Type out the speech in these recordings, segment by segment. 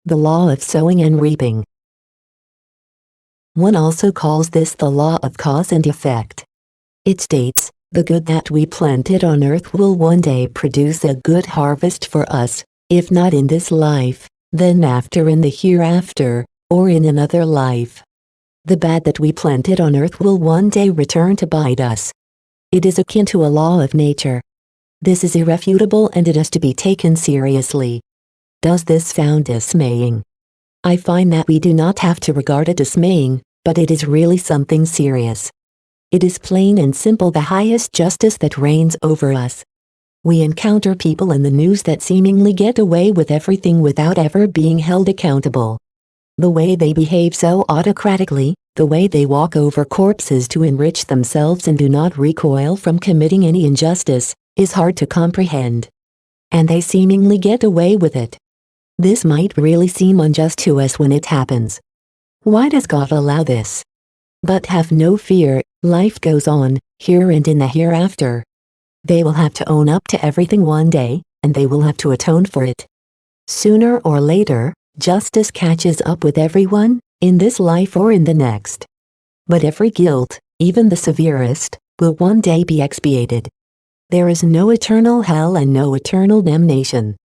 The law of sowing and reaping. One also calls this the law of cause and effect. It states, the good that we planted on earth will one day produce a good harvest for us, if not in this life, then after in the hereafter, or in another life. The bad that we planted on earth will one day return to bite us. It is akin to a law of nature. This is irrefutable and it is to be taken seriously. Does this sound dismaying? I find that we do not have to regard it dismaying, but it is really something serious. It is plain and simple the highest justice that reigns over us. We encounter people in the news that seemingly get away with everything without ever being held accountable. The way they behave so autocratically, the way they walk over corpses to enrich themselves and do not recoil from committing any injustice, is hard to comprehend. And they seemingly get away with it. This might really seem unjust to us when it happens. Why does God allow this? But have no fear, life goes on, here and in the hereafter. They will have to own up to everything one day, and they will have to atone for it. Sooner or later, justice catches up with everyone, in this life or in the next. But every guilt, even the severest, will one day be expiated. There is no eternal hell and no eternal damnation.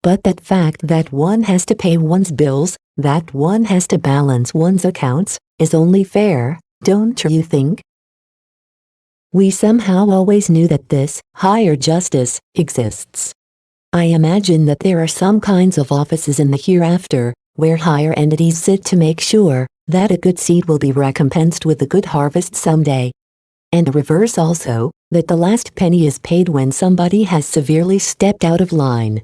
But that fact that one has to pay one's bills, that one has to balance one's accounts, is only fair, don't you think? We somehow always knew that this higher justice exists. I imagine that there are some kinds of offices in the hereafter, where higher entities sit to make sure that a good seed will be recompensed with a good harvest someday. And the reverse also, that the last penny is paid when somebody has severely stepped out of line.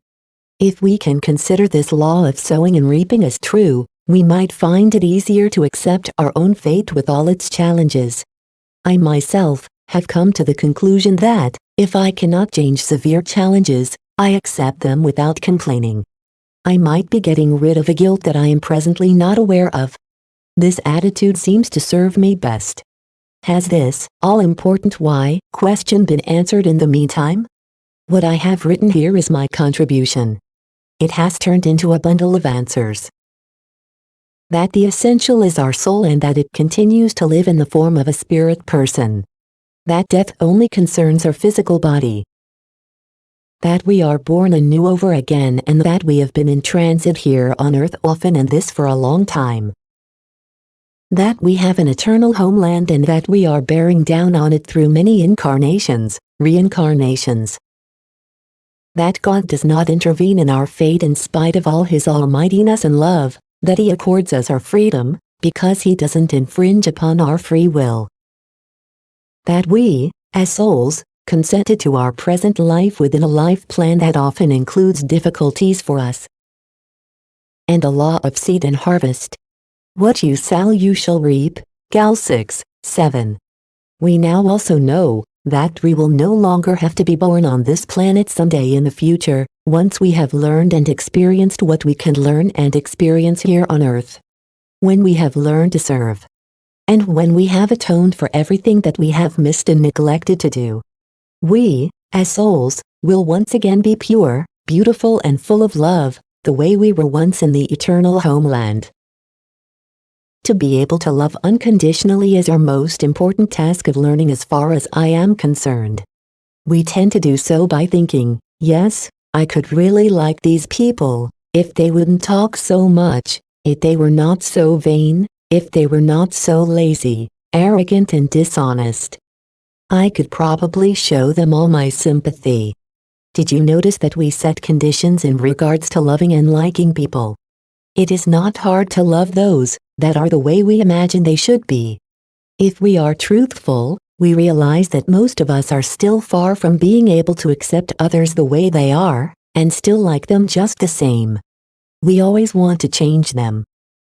If we can consider this law of sowing and reaping as true, we might find it easier to accept our own fate with all its challenges. I myself have come to the conclusion that, if I cannot change severe challenges, I accept them without complaining. I might be getting rid of a guilt that I am presently not aware of. This attitude seems to serve me best. Has this all-important why question been answered in the meantime? What I have written here is my contribution. It has turned into a bundle of answers. That the essential is our soul and that it continues to live in the form of a spirit person. That death only concerns our physical body. That we are born anew over again and that we have been in transit here on earth often and this for a long time. That we have an eternal homeland and that we are bearing down on it through many incarnations, reincarnations. That God does not intervene in our fate in spite of all His almightiness and love, that He accords us our freedom, because He doesn't infringe upon our free will. That we, as souls, consented to our present life within a life plan that often includes difficulties for us. And a law of seed and harvest. What you sow you shall reap, Gal 6:7. We now also know that we will no longer have to be born on this planet someday in the future, once we have learned and experienced what we can learn and experience here on earth. When we have learned to serve. And when we have atoned for everything that we have missed and neglected to do. We, as souls, will once again be pure, beautiful and full of love, the way we were once in the eternal homeland. To be able to love unconditionally is our most important task of learning as far as I am concerned. We tend to do so by thinking, yes, I could really like these people, if they wouldn't talk so much, if they were not so vain, if they were not so lazy, arrogant and dishonest. I could probably show them all my sympathy. Did you notice that we set conditions in regards to loving and liking people? It is not hard to love those that are the way we imagine they should be. If we are truthful, we realize that most of us are still far from being able to accept others the way they are, and still like them just the same. We always want to change them.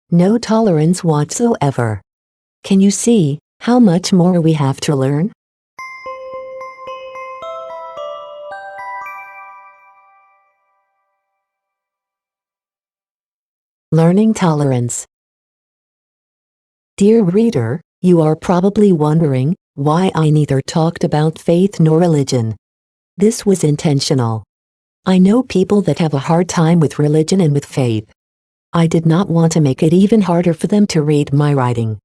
No tolerance whatsoever. Can you see how much more we have to learn? Learning tolerance. Dear reader, you are probably wondering why I neither talked about faith nor religion. This was intentional. I know people that have a hard time with religion and with faith. I did not want to make it even harder for them to read my writing.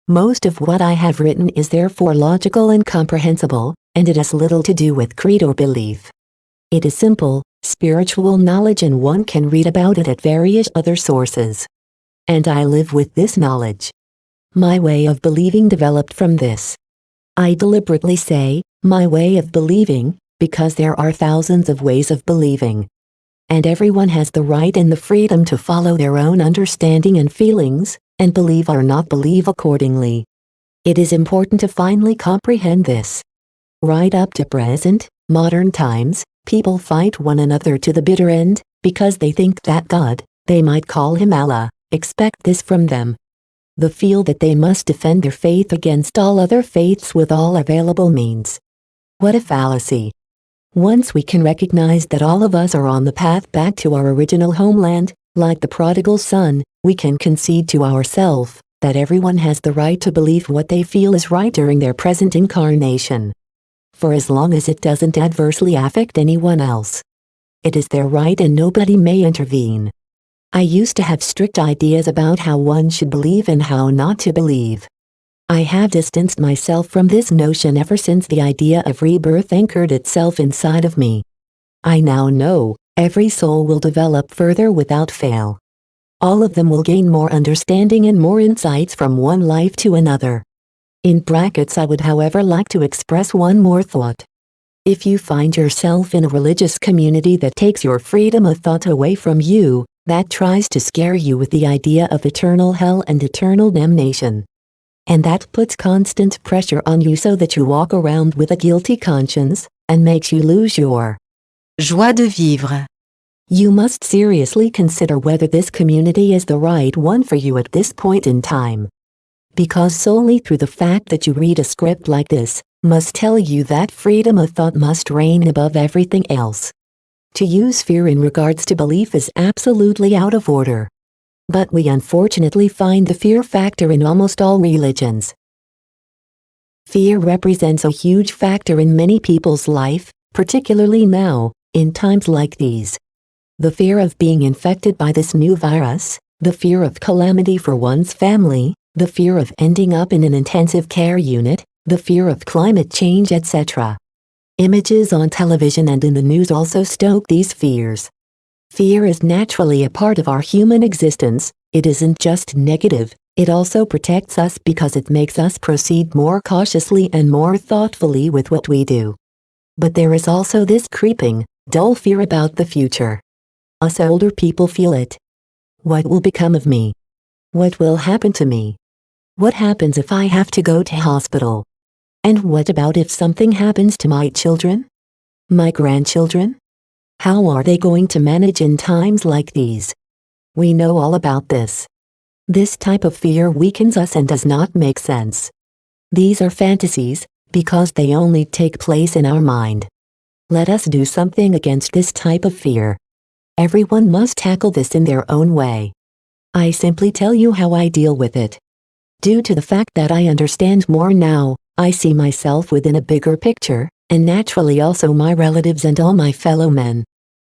Most of what I have written is therefore logical and comprehensible, and it has little to do with creed or belief. It is simple, spiritual knowledge, and one can read about it at various other sources. And I live with this knowledge. My way of believing developed from this. I deliberately say, my way of believing, because there are thousands of ways of believing. And everyone has the right and the freedom to follow their own understanding and feelings, and believe or not believe accordingly. It is important to finally comprehend this. Right up to present, modern times, people fight one another to the bitter end, because they think that God, they might call him Allah, expect this from them. They feel that they must defend their faith against all other faiths with all available means. What a fallacy. Once we can recognize that all of us are on the path back to our original homeland, like the prodigal son, we can concede to ourselves that everyone has the right to believe what they feel is right during their present incarnation. For as long as it doesn't adversely affect anyone else. It is their right and nobody may intervene. I used to have strict ideas about how one should believe and how not to believe. I have distanced myself from this notion ever since the idea of rebirth anchored itself inside of me. I now know, every soul will develop further without fail. All of them will gain more understanding and more insights from one life to another. In brackets, I would however like to express one more thought. If you find yourself in a religious community that takes your freedom of thought away from you, that tries to scare you with the idea of eternal hell and eternal damnation, and that puts constant pressure on you so that you walk around with a guilty conscience, and makes you lose your joie de vivre, you must seriously consider whether this community is the right one for you at this point in time. Because solely through the fact that you read a script like this, must tell you that freedom of thought must reign above everything else. To use fear in regards to belief is absolutely out of order. But we unfortunately find the fear factor in almost all religions. Fear represents a huge factor in many people's life, particularly now, in times like these. The fear of being infected by this new virus, the fear of calamity for one's family, the fear of ending up in an intensive care unit, the fear of climate change, etc. Images on television and in the news also stoke these fears. Fear is naturally a part of our human existence. It isn't just negative, it also protects us because it makes us proceed more cautiously and more thoughtfully with what we do. But there is also this creeping, dull fear about the future. Us older people feel it. What will become of me? What will happen to me? What happens if I have to go to hospital? And what about if something happens to my children? My grandchildren? How are they going to manage in times like these? We know all about this. This type of fear weakens us and does not make sense. These are fantasies, because they only take place in our mind. Let us do something against this type of fear. Everyone must tackle this in their own way. I simply tell you how I deal with it. Due to the fact that I understand more now, I see myself within a bigger picture, and naturally also my relatives and all my fellow men.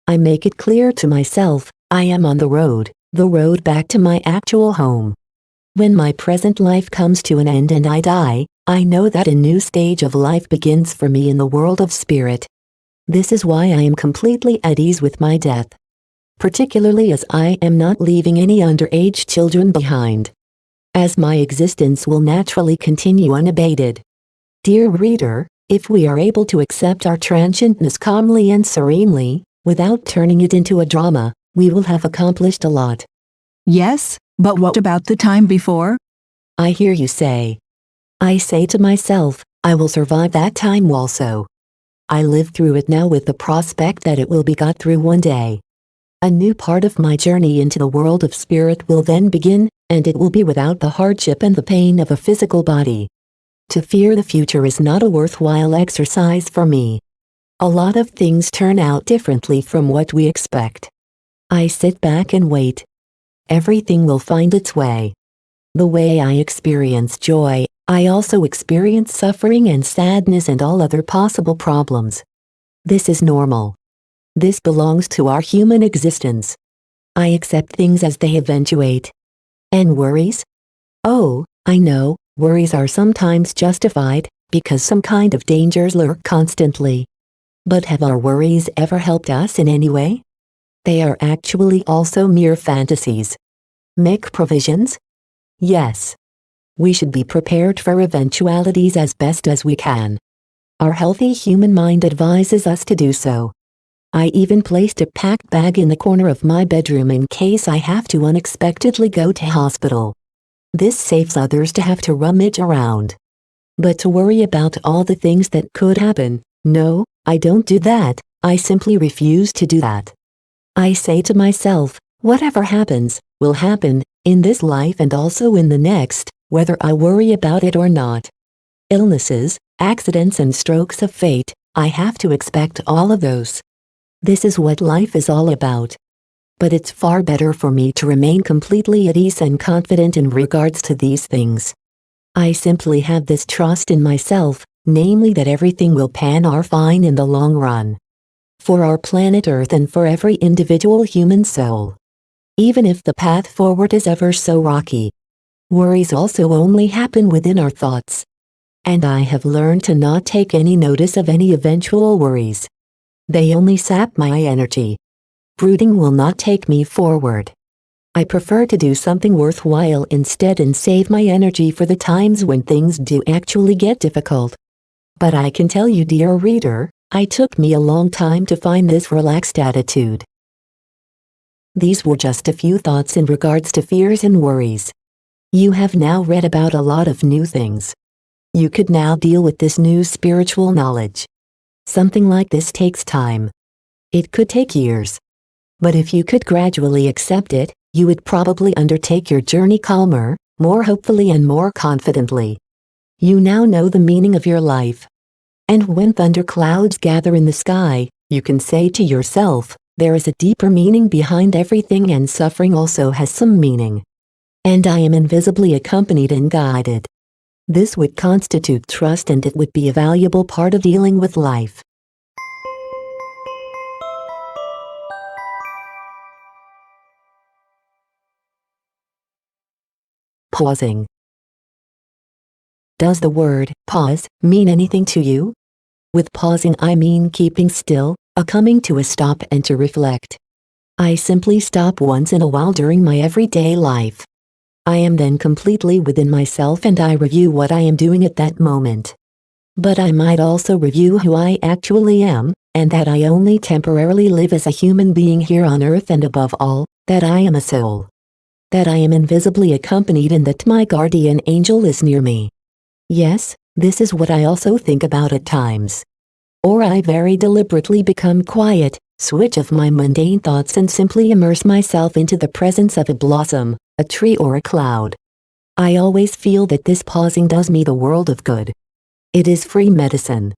I make it clear to myself, I am on the road back to my actual home. When my present life comes to an end and I die, I know that a new stage of life begins for me in the world of spirit. This is why I am completely at ease with my death. Particularly as I am not leaving any underage children behind. As my existence will naturally continue unabated. Dear reader, if we are able to accept our transientness calmly and serenely, without turning it into a drama, we will have accomplished a lot. Yes, but what about the time before? I hear you say. I say to myself, I will survive that time also. I live through it now with the prospect that it will be got through one day. A new part of my journey into the world of spirit will then begin, and it will be without the hardship and the pain of a physical body. To fear the future is not a worthwhile exercise for me. A lot of things turn out differently from what we expect. I sit back and wait. Everything will find its way. The way I experience joy, I also experience suffering and sadness and all other possible problems. This is normal. This belongs to our human existence. I accept things as they eventuate. And worries? Oh, I know, worries are sometimes justified, because some kind of dangers lurk constantly. But have our worries ever helped us in any way? They are actually also mere fantasies. Make provisions? Yes. We should be prepared for eventualities as best as we can. Our healthy human mind advises us to do so. I even placed a packed bag in the corner of my bedroom in case I have to unexpectedly go to hospital. This saves others to have to rummage around. But to worry about all the things that could happen, no, I don't do that. I simply refuse to do that. I say to myself, whatever happens, will happen, in this life and also in the next, whether I worry about it or not. Illnesses, accidents and strokes of fate, I have to expect all of those. This is what life is all about. But it's far better for me to remain completely at ease and confident in regards to these things. I simply have this trust in myself, namely that everything will pan out fine in the long run. For our planet Earth and for every individual human soul. Even if the path forward is ever so rocky. Worries also only happen within our thoughts. And I have learned to not take any notice of any eventual worries. They only sap my energy. Brooding will not take me forward. I prefer to do something worthwhile instead and save my energy for the times when things do actually get difficult. But I can tell you, dear reader, it took me a long time to find this relaxed attitude. These were just a few thoughts in regards to fears and worries. You have now read about a lot of new things. You could now deal with this new spiritual knowledge. Something like this takes time. It could take years. But if you could gradually accept it, you would probably undertake your journey calmer, more hopefully and more confidently. You now know the meaning of your life. And when thunderclouds gather in the sky, you can say to yourself, there is a deeper meaning behind everything, and suffering also has some meaning. And I am invisibly accompanied and guided. This would constitute trust, and it would be a valuable part of dealing with life. Pausing. Does the word pause mean anything to you? With pausing I mean keeping still, a coming to a stop and to reflect. I simply stop once in a while during my everyday life. I am then completely within myself and I review what I am doing at that moment. But I might also review who I actually am, and that I only temporarily live as a human being here on earth, and above all, that I am a soul. That I am invisibly accompanied and that my guardian angel is near me. Yes, this is what I also think about at times. Or I very deliberately become quiet, switch off my mundane thoughts and simply immerse myself into the presence of a blossom, a tree or a cloud. I always feel that this pausing does me the world of good. It is free medicine.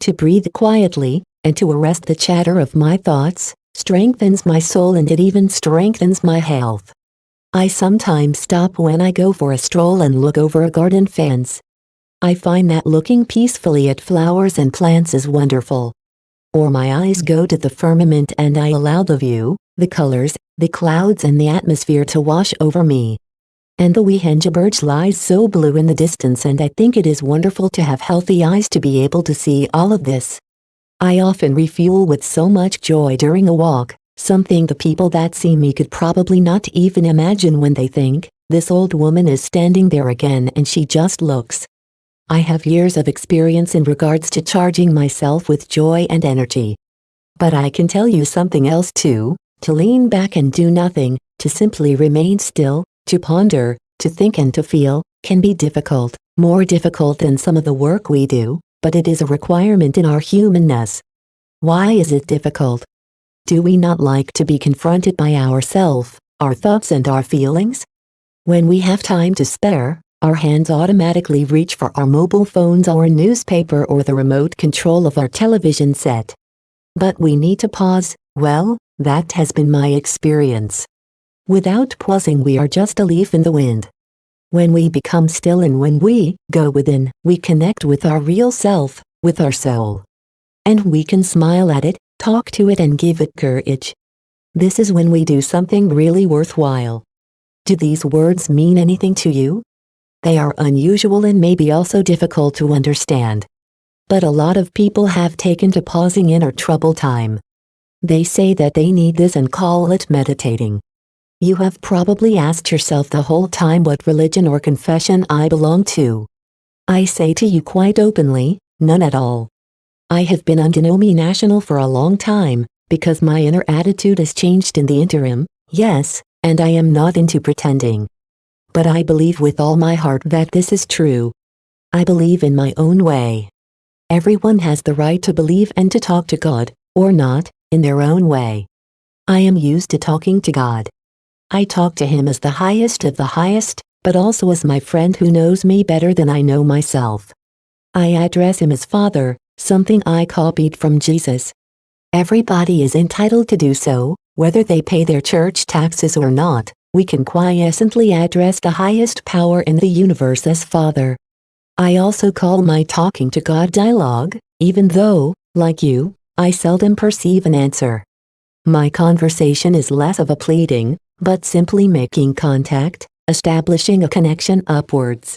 To breathe quietly, and to arrest the chatter of my thoughts, strengthens my soul, and it even strengthens my health. I sometimes stop when I go for a stroll and look over a garden fence. I find that looking peacefully at flowers and plants is wonderful. Or my eyes go to the firmament and I allow the view, the colors, the clouds and the atmosphere to wash over me. And the wee birds lies so blue in the distance, and I think it is wonderful to have healthy eyes to be able to see all of this. I often refuel with so much joy during a walk, something the people that see me could probably not even imagine when they think, this old woman is standing there again and she just looks. I have years of experience in regards to charging myself with joy and energy. But I can tell you something else too, to lean back and do nothing, to simply remain still, to ponder, to think and to feel, can be difficult, more difficult than some of the work we do, but it is a requirement in our humanness. Why is it difficult? Do we not like to be confronted by ourselves, our thoughts and our feelings? When we have time to spare, our hands automatically reach for our mobile phones or a newspaper or the remote control of our television set. But we need to pause. Well, that has been my experience. Without pausing we are just a leaf in the wind. When we become still and when we go within, we connect with our real self, with our soul. And we can smile at it, talk to it and give it courage. This is when we do something really worthwhile. Do these words mean anything to you? They are unusual and maybe also difficult to understand. But a lot of people have taken to pausing in our trouble time. They say that they need this and call it meditating. You have probably asked yourself the whole time what religion or confession I belong to. I say to you quite openly, none at all. I have been undenominational for a long time, because my inner attitude has changed in the interim, yes, and I am not into pretending. But I believe with all my heart that this is true. I believe in my own way. Everyone has the right to believe and to talk to God, or not, in their own way. I am used to talking to God. I talk to Him as the highest of the highest, but also as my friend who knows me better than I know myself. I address Him as Father, something I copied from Jesus. Everybody is entitled to do so, whether they pay their church taxes or not. We can quiescently address the highest power in the universe as Father. I also call my talking to God dialogue, even though, like you, I seldom perceive an answer. My conversation is less of a pleading, but simply making contact, establishing a connection upwards.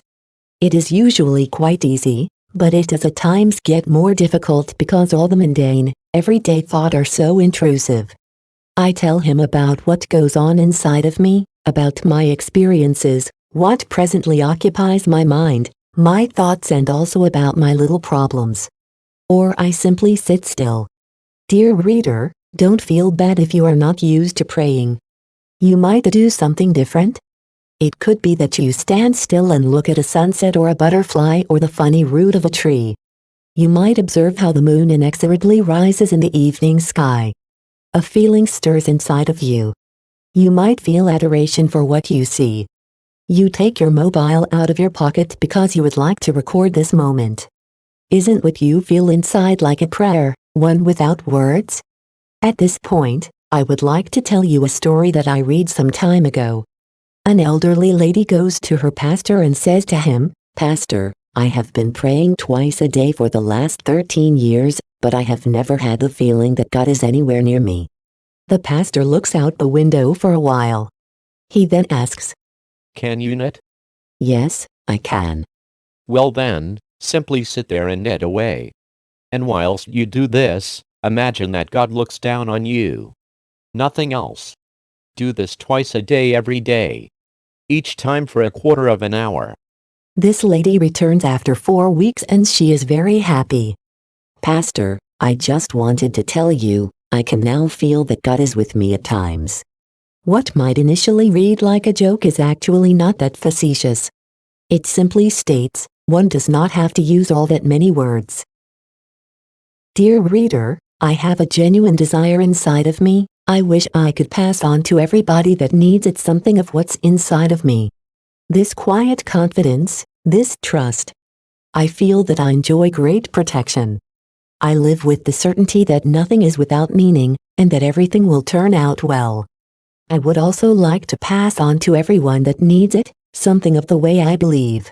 It is usually quite easy, but it does at times get more difficult because all the mundane, everyday thoughts are so intrusive. I tell Him about what goes on inside of me, about my experiences, what presently occupies my mind, my thoughts, and also about my little problems. Or I simply sit still. Dear reader, don't feel bad if you are not used to praying. You might do something different. It could be that you stand still and look at a sunset or a butterfly or the funny root of a tree. You might observe how the moon inexorably rises in the evening sky. A feeling stirs inside of you. You might feel adoration for what you see. You take your mobile out of your pocket because you would like to record this moment. Isn't what you feel inside like a prayer, one without words? At this point, I would like to tell you a story that I read some time ago. An elderly lady goes to her pastor and says to him, "Pastor, I have been praying twice a day for the last 13 years, but I have never had the feeling that God is anywhere near me." The pastor looks out the window for a while. He then asks, Can you knit? "Yes, I can." Well then, simply sit there and knit away. And whilst you do this, imagine that God looks down on you. Nothing else. Do this twice a day every day. Each time for a quarter of an hour. This lady returns after 4 weeks and she is very happy. "Pastor, I just wanted to tell you, I can now feel that God is with me at times." What might initially read like a joke is actually not that facetious. It simply states, one does not have to use all that many words. Dear reader, I have a genuine desire inside of me. I wish I could pass on to everybody that needs it something of what's inside of me. This quiet confidence, this trust. I feel that I enjoy great protection. I live with the certainty that nothing is without meaning, and that everything will turn out well. I would also like to pass on to everyone that needs it, something of the way I believe.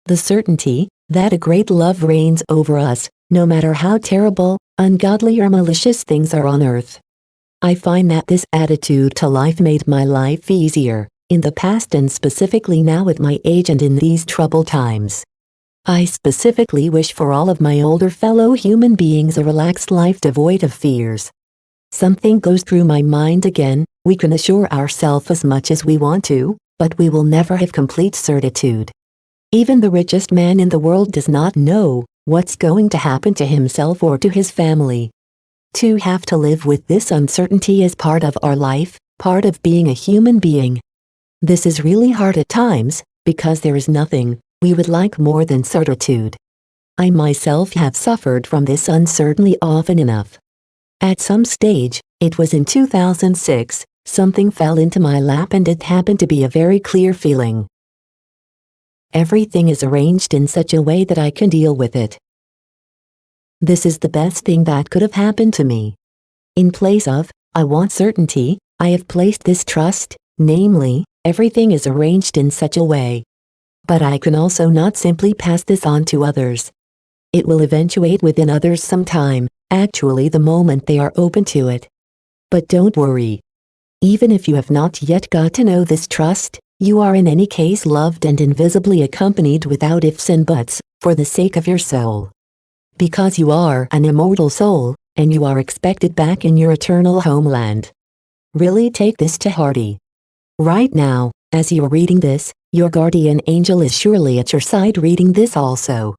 The certainty that a great love reigns over us, no matter how terrible, ungodly or malicious things are on earth. I find that this attitude to life made my life easier, in the past and specifically now at my age and in these troubled times. I specifically wish for all of my older fellow human beings a relaxed life devoid of fears. Something goes through my mind again, we can assure ourselves as much as we want to, but we will never have complete certitude. Even the richest man in the world does not know what's going to happen to himself or to his family. To have to live with this uncertainty is part of our life, part of being a human being. This is really hard at times, because there is nothing we would like more than certitude. I myself have suffered from this uncertainty often enough. At some stage, it was in 2006, something fell into my lap and it happened to be a very clear feeling. Everything is arranged in such a way that I can deal with it. This is the best thing that could have happened to me. In place of, I want certainty, I have placed this trust, namely, everything is arranged in such a way. But I can also not simply pass this on to others. It will eventuate within others sometime, actually the moment they are open to it. But don't worry. Even if you have not yet got to know this trust, you are in any case loved and invisibly accompanied without ifs and buts, for the sake of your soul. Because you are an immortal soul, and you are expected back in your eternal homeland. Really take this to hearty. Right now, as you are reading this, your guardian angel is surely at your side reading this also.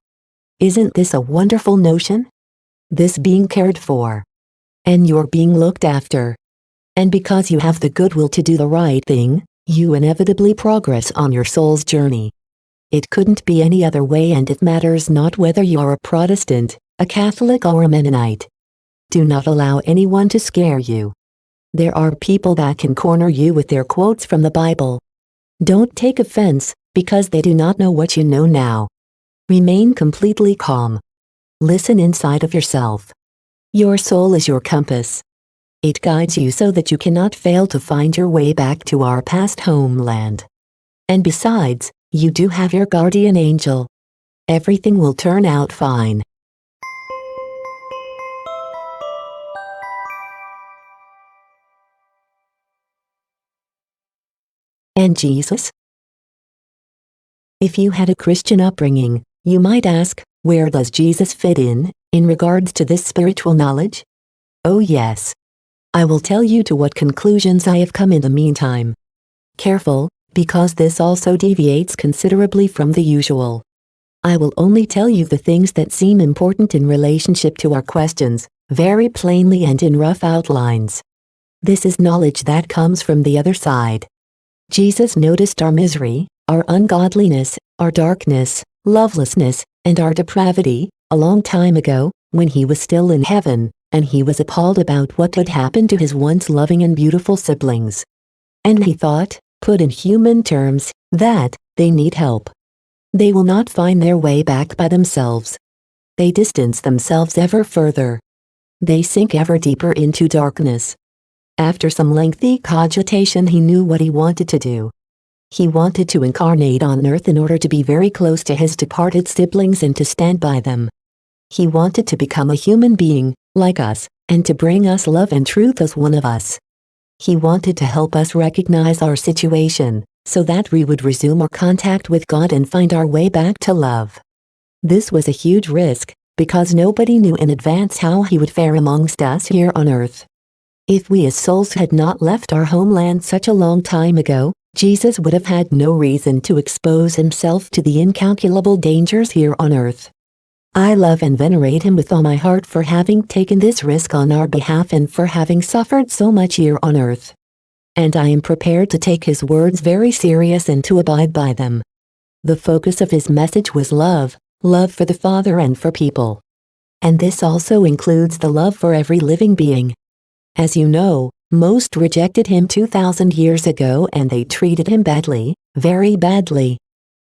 Isn't this a wonderful notion? This being cared for. And you're being looked after. And because you have the goodwill to do the right thing, you inevitably progress on your soul's journey. It couldn't be any other way, and it matters not whether you are a Protestant, a Catholic or a Mennonite. Do not allow anyone to scare you. There are people that can corner you with their quotes from the Bible. Don't take offense, because they do not know what you know now. Remain completely calm. Listen inside of yourself. Your soul is your compass. It guides you so that you cannot fail to find your way back to our past homeland. And besides, you do have your guardian angel. Everything will turn out fine. And Jesus? If you had a Christian upbringing, you might ask, where does Jesus fit in regards to this spiritual knowledge? Oh yes. I will tell you to what conclusions I have come in the meantime. Careful, because this also deviates considerably from the usual. I will only tell you the things that seem important in relationship to our questions, very plainly and in rough outlines. This is knowledge that comes from the other side. Jesus noticed our misery, our ungodliness, our darkness, lovelessness, and our depravity, a long time ago, when he was still in heaven, and he was appalled about what had happened to his once loving and beautiful siblings. And he thought, put in human terms, that they need help. They will not find their way back by themselves. They distance themselves ever further. They sink ever deeper into darkness. After some lengthy cogitation, he knew what he wanted to do. He wanted to incarnate on earth in order to be very close to his departed siblings and to stand by them. He wanted to become a human being, like us, and to bring us love and truth as one of us. He wanted to help us recognize our situation, so that we would resume our contact with God and find our way back to love. This was a huge risk, because nobody knew in advance how he would fare amongst us here on earth. If we as souls had not left our homeland such a long time ago, Jesus would have had no reason to expose himself to the incalculable dangers here on earth. I love and venerate him with all my heart for having taken this risk on our behalf and for having suffered so much here on earth. And I am prepared to take his words very serious and to abide by them. The focus of his message was love, love for the Father and for people. And this also includes the love for every living being. As you know, most rejected him 2,000 years ago, and they treated him badly, very badly.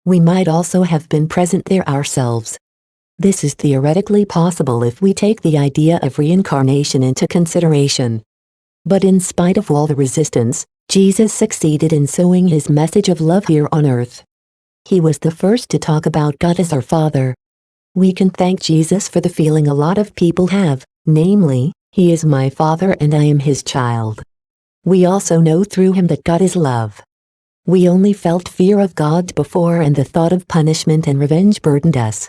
We might also have been present there ourselves. This is theoretically possible if we take the idea of reincarnation into consideration. But in spite of all the resistance, Jesus succeeded in sowing his message of love here on earth. He was the first to talk about God as our Father. We can thank Jesus for the feeling a lot of people have, namely, He is my Father and I am His child. We also know through Him that God is love. We only felt fear of God before, and the thought of punishment and revenge burdened us.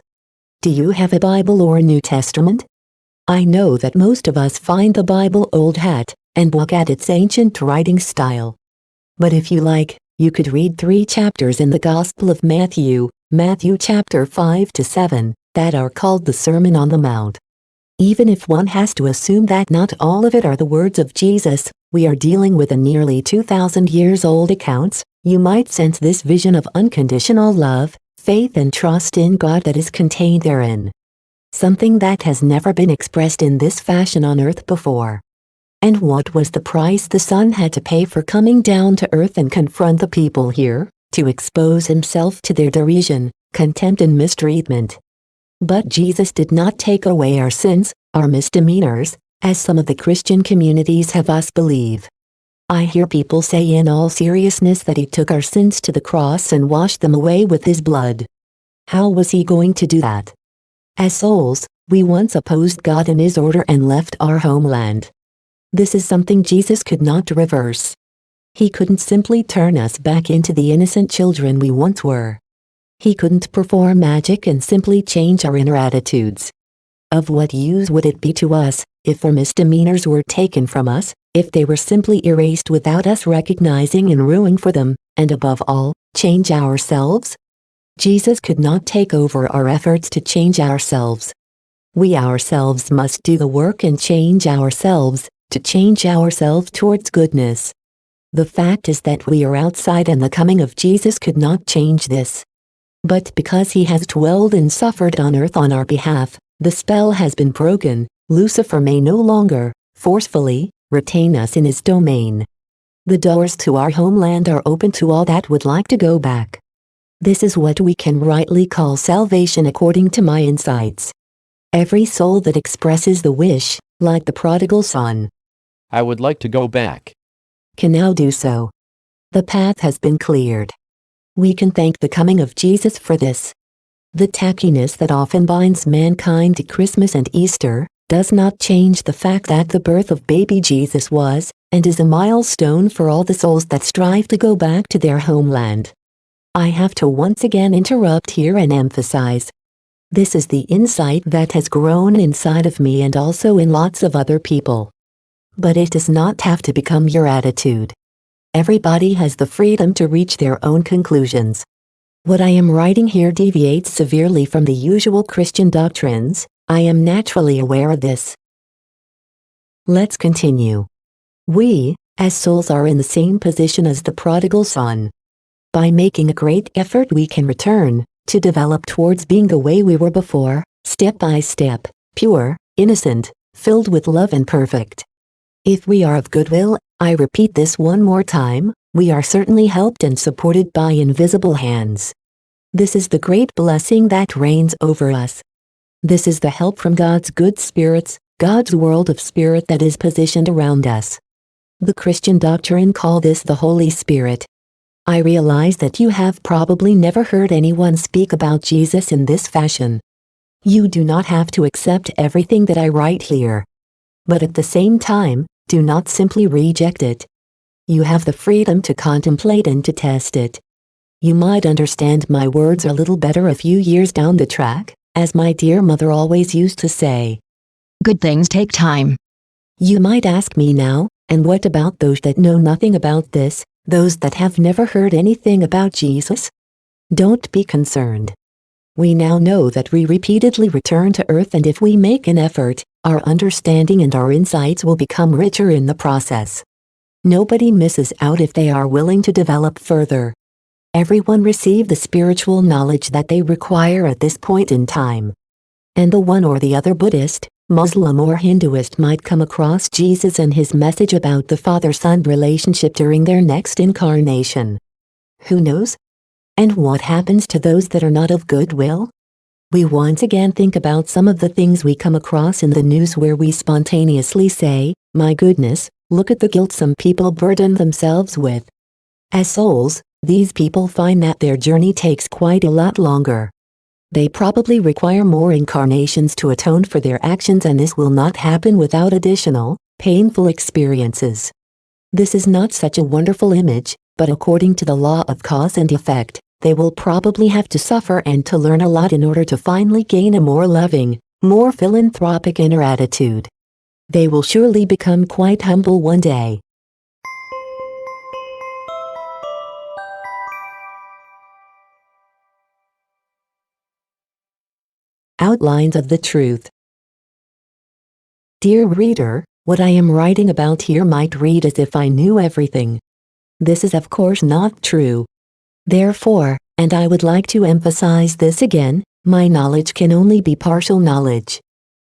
Do you have a Bible or a New Testament? I know that most of us find the Bible old hat and balk at its ancient writing style. But if you like, you could read 3 chapters in the Gospel of Matthew, Matthew chapter 5 to 7, that are called the Sermon on the Mount. Even if one has to assume that not all of it are the words of Jesus, we are dealing with a nearly 2,000 years old accounts. You might sense this vision of unconditional love, faith and trust in God that is contained therein. Something that has never been expressed in this fashion on earth before. And what was the price the Son had to pay for coming down to earth and confront the people here, to expose himself to their derision, contempt and mistreatment? But Jesus did not take away our sins, our misdemeanors, as some of the Christian communities have us believe. I hear people say in all seriousness that He took our sins to the cross and washed them away with His blood. How was He going to do that? As souls, we once opposed God and His order and left our homeland. This is something Jesus could not reverse. He couldn't simply turn us back into the innocent children we once were. He couldn't perform magic and simply change our inner attitudes. Of what use would it be to us, if our misdemeanors were taken from us, if they were simply erased without us recognizing and ruing for them, and above all, change ourselves? Jesus could not take over our efforts to change ourselves. We ourselves must do the work and change ourselves, to change ourselves towards goodness. The fact is that we are outside and the coming of Jesus could not change this. But because he has dwelled and suffered on earth on our behalf, the spell has been broken. Lucifer may no longer, forcefully, retain us in his domain. The doors to our homeland are open to all that would like to go back. This is what we can rightly call salvation according to my insights. Every soul that expresses the wish, like the prodigal son, I would like to go back, can now do so. The path has been cleared. We can thank the coming of Jesus for this. The tackiness that often binds mankind to Christmas and Easter does not change the fact that the birth of baby Jesus was, and is a milestone for all the souls that strive to go back to their homeland. I have to once again interrupt here and emphasize. This is the insight that has grown inside of me and also in lots of other people. But it does not have to become your attitude. Everybody has the freedom to reach their own conclusions. What I am writing here deviates severely from the usual Christian doctrines. I am naturally aware of this. Let's continue. We, as souls, are in the same position as the prodigal son. By making a great effort we can return, to develop towards being the way we were before, step by step, pure, innocent, filled with love and perfect. If we are of goodwill, I repeat this one more time, we are certainly helped and supported by invisible hands. This is the great blessing that reigns over us. This is the help from God's good spirits, God's world of spirit that is positioned around us. The Christian doctrine call this the Holy Spirit. I realize that you have probably never heard anyone speak about Jesus in this fashion. You do not have to accept everything that I write here. But at the same time, do not simply reject it. You have the freedom to contemplate and to test it. You might understand my words a little better a few years down the track, as my dear mother always used to say. Good things take time. You might ask me now, and what about those that know nothing about this, those that have never heard anything about Jesus? Don't be concerned. We now know that we repeatedly return to earth, and if we make an effort, our understanding and our insights will become richer in the process. Nobody misses out if they are willing to develop further. Everyone receive the spiritual knowledge that they require at this point in time. And the one or the other Buddhist, Muslim or Hinduist might come across Jesus and his message about the father-son relationship during their next incarnation. Who knows? And what happens to those that are not of goodwill? We once again think about some of the things we come across in the news where we spontaneously say, my goodness, look at the guilt some people burden themselves with. As souls, these people find that their journey takes quite a lot longer. They probably require more incarnations to atone for their actions, and this will not happen without additional, painful experiences. This is not such a wonderful image, but according to the law of cause and effect, they will probably have to suffer and to learn a lot in order to finally gain a more loving, more philanthropic inner attitude. They will surely become quite humble one day. Outlines of the truth. Dear reader, what I am writing about here might read as if I knew everything. This is of course not true. Therefore, and I would like to emphasize this again, my knowledge can only be partial knowledge.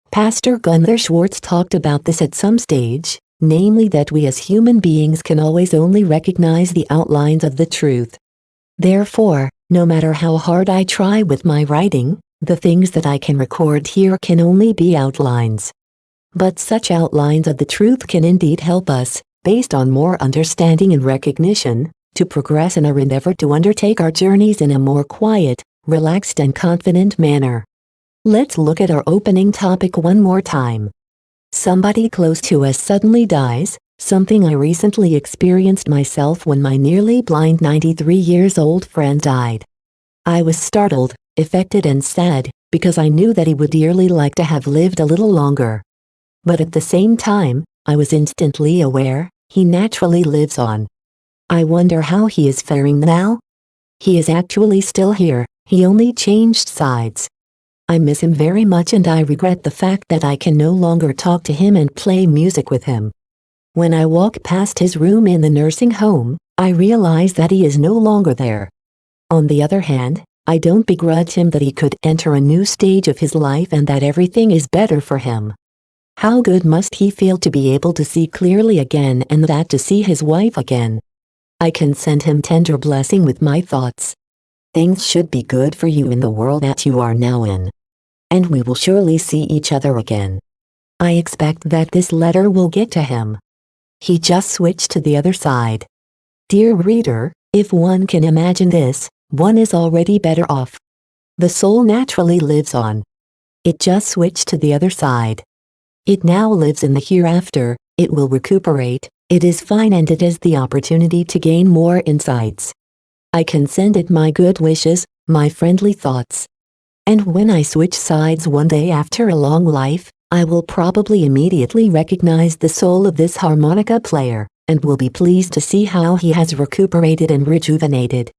Pastor Gunther Schwartz talked about this at some stage, namely that we as human beings can always only recognize the outlines of the truth. Therefore, no matter how hard I try with my writing, the things that I can record here can only be outlines. But such outlines of the truth can indeed help us, based on more understanding and recognition, to progress in our endeavor to undertake our journeys in a more quiet, relaxed and confident manner. Let's look at our opening topic one more time. Somebody close to us suddenly dies, something I recently experienced myself when my nearly blind 93-years-old friend died. I was startled, affected and sad, because I knew that he would dearly like to have lived a little longer. But at the same time, I was instantly aware, he naturally lives on. I wonder how he is faring now? He is actually still here, he only changed sides. I miss him very much and I regret the fact that I can no longer talk to him and play music with him. When I walk past his room in the nursing home, I realize that he is no longer there. On the other hand, I don't begrudge him that he could enter a new stage of his life and that everything is better for him. How good must he feel to be able to see clearly again and that to see his wife again. I can send him tender blessing with my thoughts. Things should be good for you in the world that you are now in. And we will surely see each other again. I expect that this letter will get to him. He just switched to the other side. Dear reader, if one can imagine this, one is already better off. The soul naturally lives on. It just switched to the other side. It now lives in the hereafter, it will recuperate, it is fine and it has the opportunity to gain more insights. I can send it my good wishes, my friendly thoughts. And when I switch sides one day after a long life, I will probably immediately recognize the soul of this harmonica player, and will be pleased to see how he has recuperated and rejuvenated.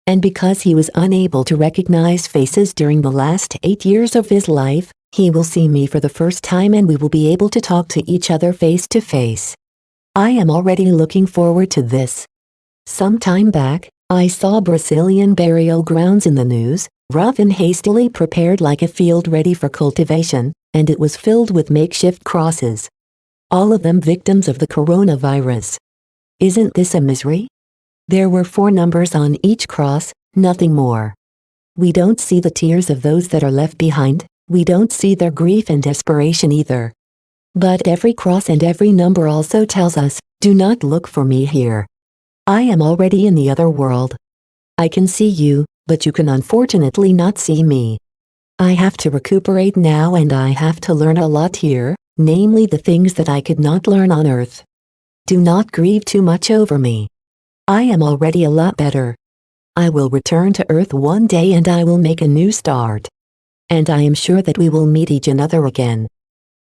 And because he was unable to recognize faces during the last 8 years of his life, he will see me for the first time and we will be able to talk to each other face to face. I am already looking forward to this. Some time back, I saw Brazilian burial grounds in the news, rough and hastily prepared like a field ready for cultivation, and it was filled with makeshift crosses. All of them victims of the coronavirus. Isn't this a misery? There were 4 numbers on each cross, nothing more. We don't see the tears of those that are left behind, we don't see their grief and desperation either. But every cross and every number also tells us, do not look for me here. I am already in the other world. I can see you, but you can unfortunately not see me. I have to recuperate now and I have to learn a lot here, namely the things that I could not learn on earth. Do not grieve too much over me. I am already a lot better. I will return to earth one day and I will make a new start. And I am sure that we will meet each another again.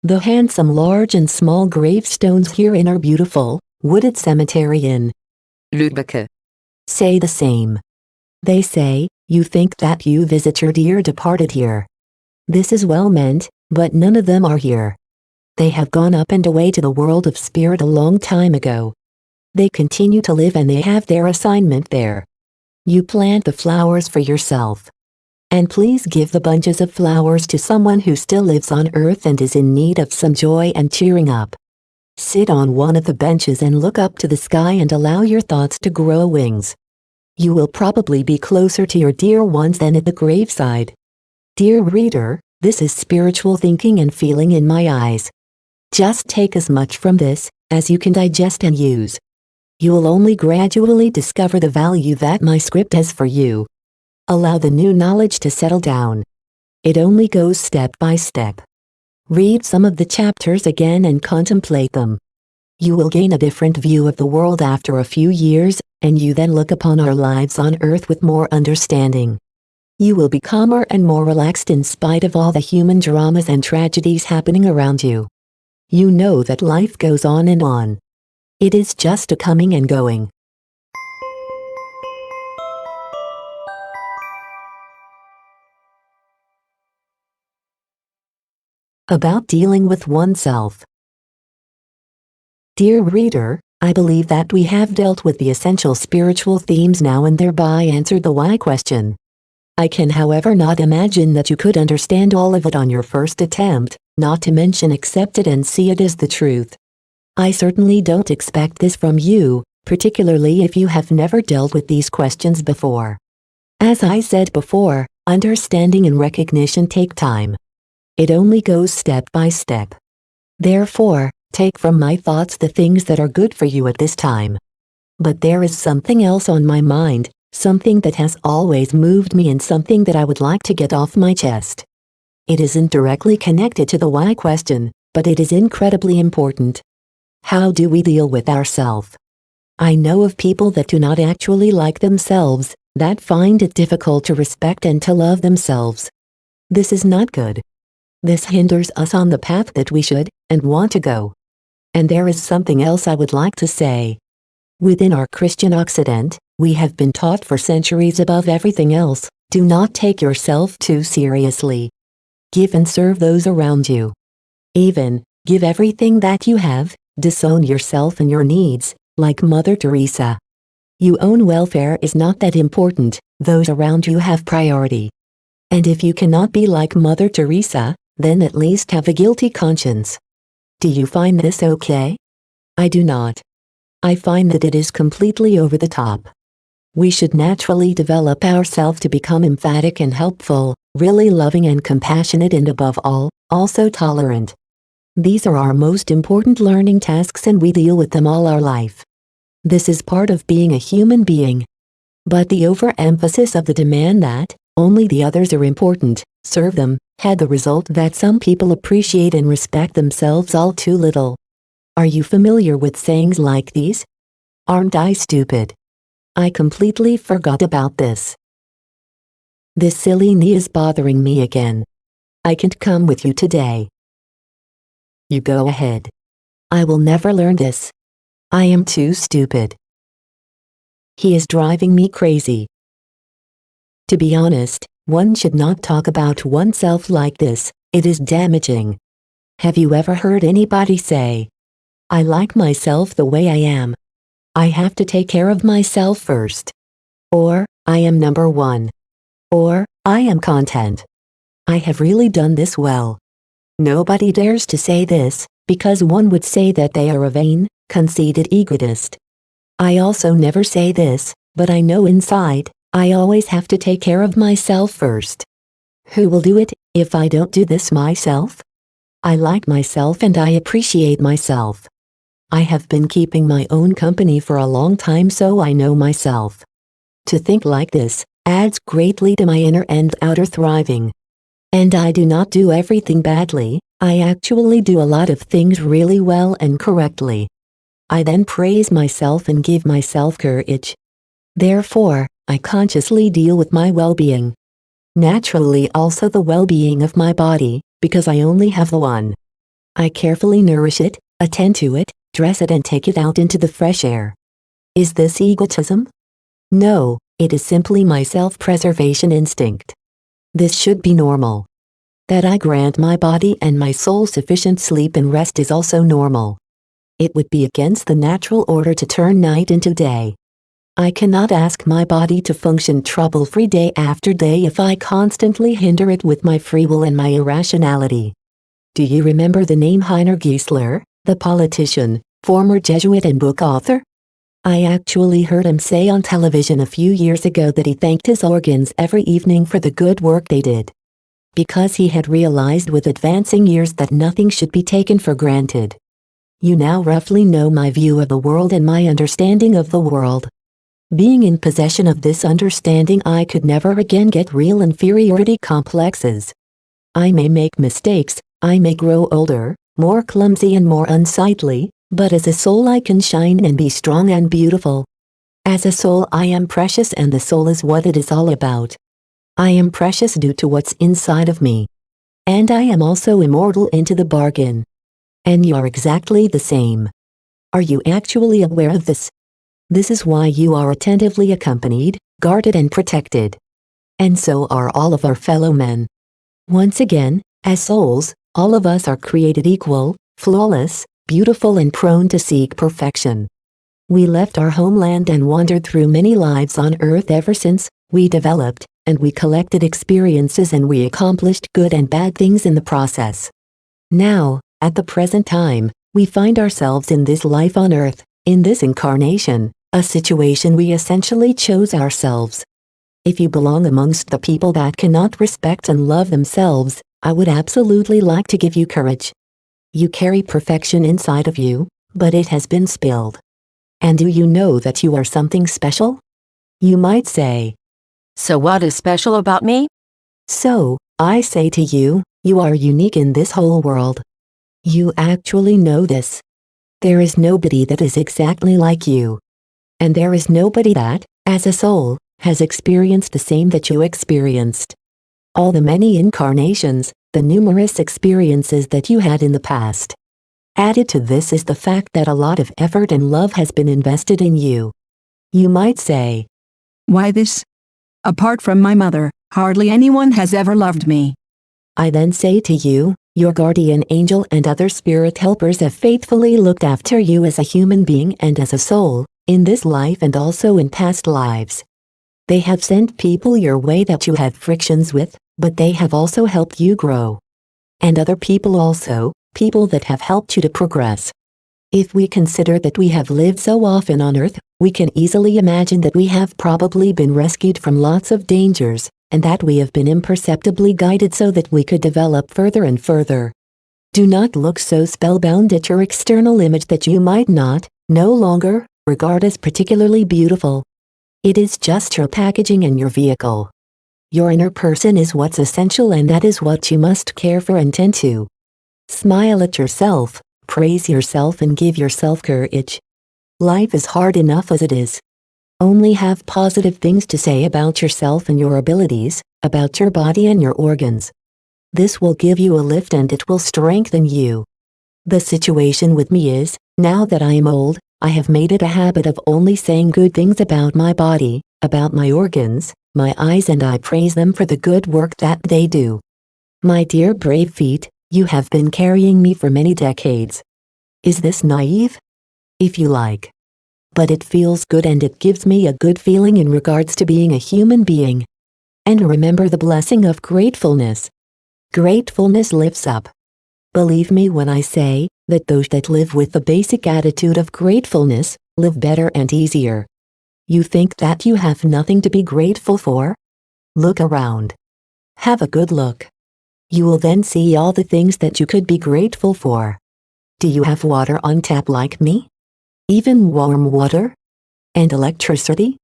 The handsome large and small gravestones herein are beautiful, wooded cemetery in Lübeck say the same. They say, you think that you visit your dear departed here. This is well meant, but none of them are here. They have gone up and away to the world of spirit a long time ago. They continue to live and they have their assignment there. You plant the flowers for yourself. And please give the bunches of flowers to someone who still lives on earth and is in need of some joy and cheering up. Sit on one of the benches and look up to the sky and allow your thoughts to grow wings. You will probably be closer to your dear ones than at the graveside. Dear reader, this is spiritual thinking and feeling in my eyes. Just take as much from this as you can digest and use. You will only gradually discover the value that my script has for you. Allow the new knowledge to settle down. It only goes step by step. Read some of the chapters again and contemplate them. You will gain a different view of the world after a few years, and you then look upon our lives on earth with more understanding. You will be calmer and more relaxed in spite of all the human dramas and tragedies happening around you. You know that life goes on and on. It is just a coming and going. About dealing with oneself. Dear reader, I believe that we have dealt with the essential spiritual themes now and thereby answered the why question. I can however not imagine that you could understand all of it on your first attempt, not to mention accept it and see it as the truth. I certainly don't expect this from you, particularly if you have never dealt with these questions before. As I said before, understanding and recognition take time. It only goes step by step. Therefore, take from my thoughts the things that are good for you at this time. But there is something else on my mind, something that has always moved me and something that I would like to get off my chest. It isn't directly connected to the why question, but it is incredibly important. How do we deal with ourselves? I know of people that do not actually like themselves, that find it difficult to respect and to love themselves. This is not good. This hinders us on the path that we should and want to go. And there is something else I would like to say. Within our Christian Occident, we have been taught for centuries above everything else, do not take yourself too seriously. Give and serve those around you. Even, give everything that you have, disown yourself and your needs, like Mother Teresa. Your own welfare is not that important, those around you have priority. And if you cannot be like Mother Teresa, then at least have a guilty conscience. Do you find this okay? I do not. I find that it is completely over the top. We should naturally develop ourselves to become emphatic and helpful, really loving and compassionate, and above all, also tolerant. These are our most important learning tasks, and we deal with them all our life. This is part of being a human being. But the overemphasis of the demand that only the others are important, serve them, had the result that some people appreciate and respect themselves all too little. Are you familiar with sayings like these? Aren't I stupid? I completely forgot about this. This silly knee is bothering me again. I can't come with you today. You go ahead. I will never learn this. I am too stupid. He is driving me crazy. To be honest, one should not talk about oneself like this, it is damaging. Have you ever heard anybody say, I like myself the way I am. I have to take care of myself first. Or, I am number one. Or, I am content. I have really done this well. Nobody dares to say this, because one would say that they are a vain, conceited egotist. I also never say this, but I know inside, I always have to take care of myself first. Who will do it, if I don't do this myself? I like myself and I appreciate myself. I have been keeping my own company for a long time, so I know myself. To think like this adds greatly to my inner and outer thriving. And I do not do everything badly, I actually do a lot of things really well and correctly. I then praise myself and give myself courage. Therefore, I consciously deal with my well-being. Naturally also the well-being of my body, because I only have the one. I carefully nourish it, attend to it, dress it and take it out into the fresh air. Is this egotism? No, it is simply my self-preservation instinct. This should be normal. That I grant my body and my soul sufficient sleep and rest is also normal. It would be against the natural order to turn night into day. I cannot ask my body to function trouble-free day after day if I constantly hinder it with my free will and my irrationality. Do you remember the name Heiner Giesler, the politician, former Jesuit and book author? I actually heard him say on television a few years ago that he thanked his organs every evening for the good work they did. Because he had realized with advancing years that nothing should be taken for granted. You now roughly know my view of the world and my understanding of the world. Being in possession of this understanding, I could never again get real inferiority complexes. I may make mistakes, I may grow older, more clumsy and more unsightly, but as a soul I can shine and be strong and beautiful. As a soul I am precious, and the soul is what it is all about. I am precious due to what's inside of me. And I am also immortal into the bargain. And you are exactly the same. Are you actually aware of this? This is why you are attentively accompanied, guarded and protected. And so are all of our fellow men. Once again, as souls, all of us are created equal, flawless, beautiful and prone to seek perfection. We left our homeland and wandered through many lives on earth ever since, we developed, and we collected experiences and we accomplished good and bad things in the process. Now, at the present time, we find ourselves in this life on earth, in this incarnation, a situation we essentially chose ourselves. If you belong amongst the people that cannot respect and love themselves, I would absolutely like to give you courage. You carry perfection inside of you, but it has been spilled. And do you know that you are something special? You might say, So what is special about me? so, I say to you, you are unique in this whole world. You actually know this. There is nobody that is exactly like you. And there is nobody that, as a soul, has experienced the same that you experienced. All the many incarnations, the numerous experiences that you had in the past. Added to this is the fact that a lot of effort and love has been invested in you. You might say, "Why this? Apart from my mother, hardly anyone has ever loved me." I then say to you, your guardian angel and other spirit helpers have faithfully looked after you as a human being and as a soul, in this life and also in past lives. They have sent people your way that you had frictions with, but they have also helped you grow. And other people also, people that have helped you to progress. If we consider that we have lived so often on Earth, we can easily imagine that we have probably been rescued from lots of dangers, and that we have been imperceptibly guided so that we could develop further and further. Do not look so spellbound at your external image that you might not, no longer, regard as particularly beautiful. It is just your packaging and your vehicle. Your inner person is what's essential, and that is what you must care for and tend to. Smile at yourself, praise yourself, and give yourself courage. Life is hard enough as it is. Only have positive things to say about yourself and your abilities, about your body and your organs. This will give you a lift and it will strengthen you. The situation with me is, now that I am old, I have made it a habit of only saying good things about my body, about my organs, my eyes, and I praise them for the good work that they do. My dear brave feet, you have been carrying me for many decades. Is this naive? If you like. But it feels good and it gives me a good feeling in regards to being a human being. And remember the blessing of gratefulness. Gratefulness lifts up. Believe me when I say that those that live with the basic attitude of gratefulness live better and easier. You think that you have nothing to be grateful for? Look around. Have a good look. You will then see all the things that you could be grateful for. Do you have water on tap like me? Even warm water? And electricity?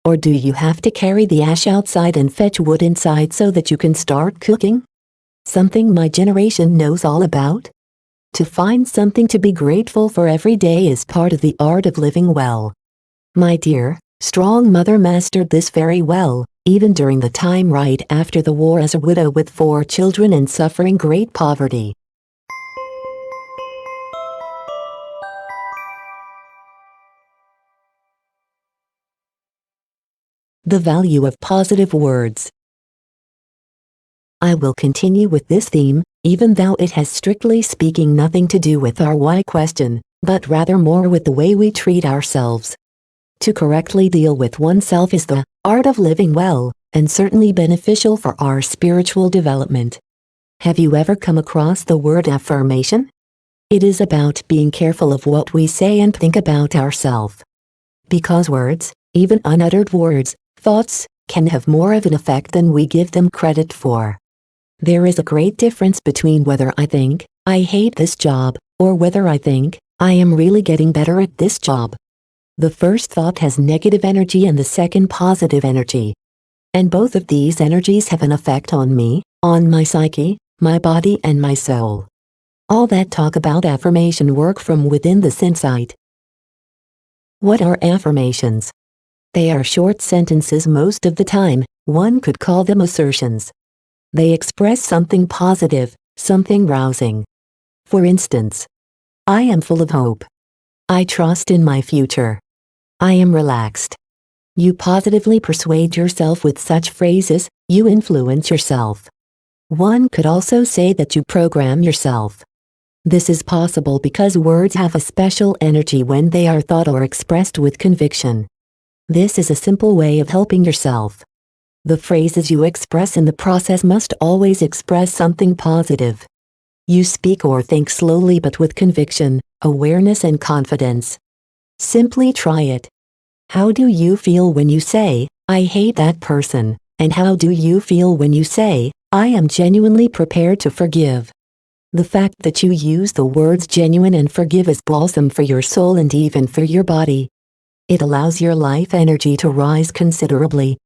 Or do you have to carry the ash outside and fetch wood inside so that you can start cooking? Something my generation knows all about? To find something to be grateful for every day is part of the art of living well. My dear, strong mother mastered this very well, even during the time right after the war as a widow with 4 children and suffering great poverty. The value of positive words. I will continue with this theme, even though it has strictly speaking nothing to do with our why question, but rather more with the way we treat ourselves. To correctly deal with oneself is the art of living well, and certainly beneficial for our spiritual development. Have you ever come across the word affirmation? It is about being careful of what we say and think about ourselves. Because words, even unuttered words, thoughts, can have more of an effect than we give them credit for. There is a great difference between whether I think, I hate this job, or whether I think, I am really getting better at this job. The first thought has negative energy and the second positive energy. And both of these energies have an effect on me, on my psyche, my body, and my soul. All that talk about affirmation work from within this insight. What are affirmations? They are short sentences most of the time. One could call them assertions. They express something positive, something rousing. For instance, I am full of hope. I trust in my future. I am relaxed. You positively persuade yourself with such phrases, you influence yourself. One could also say that you program yourself. This is possible because words have a special energy when they are thought or expressed with conviction. This is a simple way of helping yourself. The phrases you express in the process must always express something positive. You speak or think slowly but with conviction, awareness, and confidence. Simply try it. How do you feel when you say, I hate that person? And how do you feel when you say, I am genuinely prepared to forgive? The fact that you use the words genuine and forgive is balsam for your soul and even for your body. It allows your life energy to rise considerably.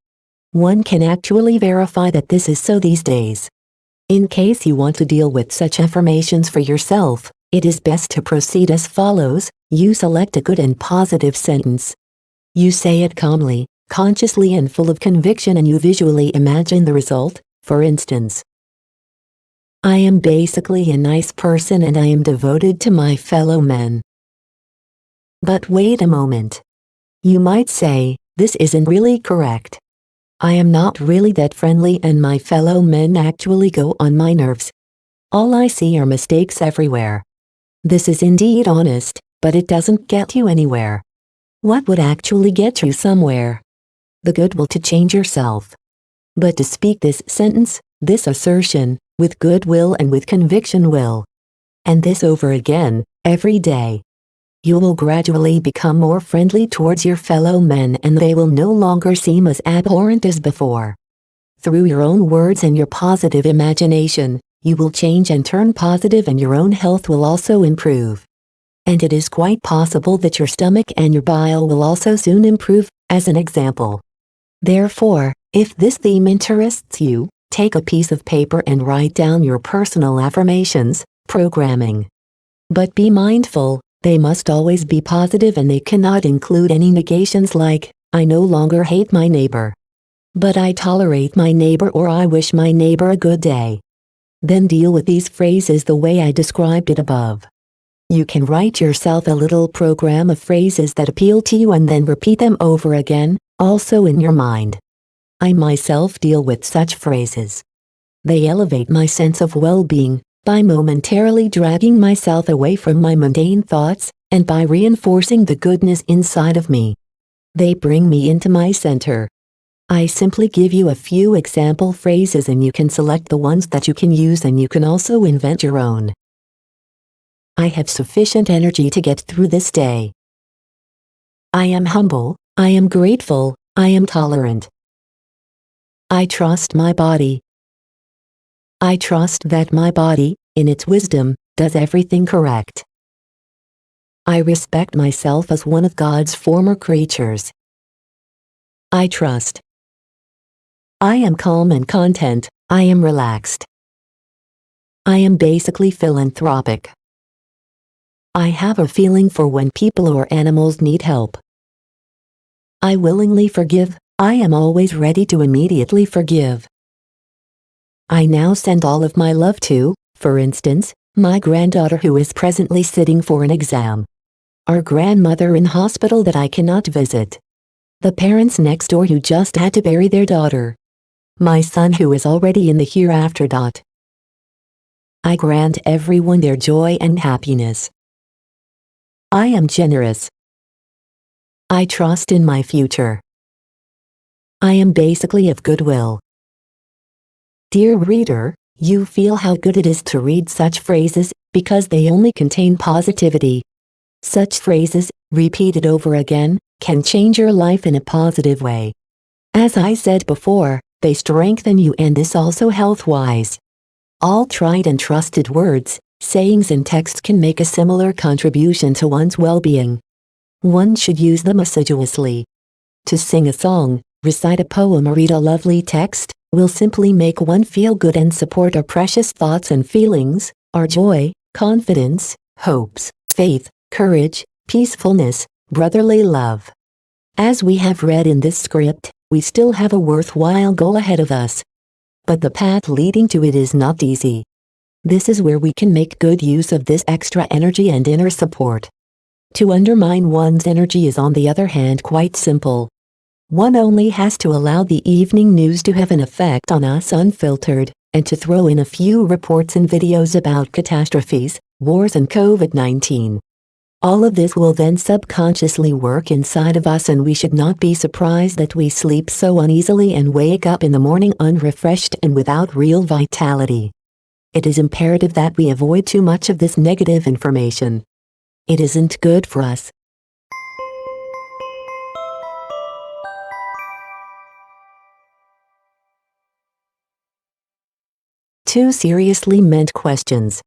One can actually verify that this is so these days. In case you want to deal with such affirmations for yourself, It is best to proceed as follows. You select a good and positive sentence. You say it calmly, consciously and full of conviction, and you visually imagine the result. For instance, I am basically a nice person and I am devoted to my fellow men. But wait a moment. You might say, this isn't really correct. I am not really that friendly and my fellow men actually go on my nerves. All I see are mistakes everywhere. This is indeed honest, but it doesn't get you anywhere. What would actually get you somewhere? The goodwill to change yourself. But to speak this sentence, this assertion, with goodwill and with conviction will, and this over again, every day, you will gradually become more friendly towards your fellow men and they will no longer seem as abhorrent as before. Through your own words and your positive imagination, you will change and turn positive, and your own health will also improve. And it is quite possible that your stomach and your bile will also soon improve, as an example. Therefore, if this theme interests you, take a piece of paper and write down your personal affirmations, programming. But be mindful, they must always be positive and they cannot include any negations like, I no longer hate my neighbor. But I tolerate my neighbor, or I wish my neighbor a good day. Then deal with these phrases the way I described it above. You can write yourself a little program of phrases that appeal to you and then repeat them over again, also in your mind. I myself deal with such phrases. They elevate my sense of well-being by momentarily dragging myself away from my mundane thoughts and by reinforcing the goodness inside of me. They bring me into my center. I simply give you a few example phrases and you can select the ones that you can use, and you can also invent your own. I have sufficient energy to get through this day. I am humble, I am grateful, I am tolerant. I trust my body. I trust that my body, in its wisdom, does everything correct. I respect myself as one of God's former creatures. I trust. I am calm and content, I am relaxed. I am basically philanthropic. I have a feeling for when people or animals need help. I willingly forgive, I am always ready to immediately forgive. I now send all of my love to, for instance, my granddaughter who is presently sitting for an exam. Our grandmother in hospital that I cannot visit. The parents next door who just had to bury their daughter. My son who is already in the hereafter. I grant everyone their joy and happiness. I am generous. I trust in my future. I am basically of goodwill. Dear reader, you feel how good it is to read such phrases, because they only contain positivity. Such phrases, repeated over again, can change your life in a positive way. As I said before, they strengthen you, and this also health-wise. All tried and trusted words, sayings and texts can make a similar contribution to one's well-being. One should use them assiduously. To sing a song, recite a poem or read a lovely text, will simply make one feel good and support our precious thoughts and feelings, our joy, confidence, hopes, faith, courage, peacefulness, brotherly love. As we have read in this script, we still have a worthwhile goal ahead of us. But the path leading to it is not easy. This is where we can make good use of this extra energy and inner support. To undermine one's energy is, on the other hand, quite simple. One only has to allow the evening news to have an effect on us unfiltered, and to throw in a few reports and videos about catastrophes, wars and COVID-19. All of this will then subconsciously work inside of us, and we should not be surprised that we sleep so uneasily and wake up in the morning unrefreshed and without real vitality. It is imperative that we avoid too much of this negative information. It isn't good for us. Two seriously meant questions.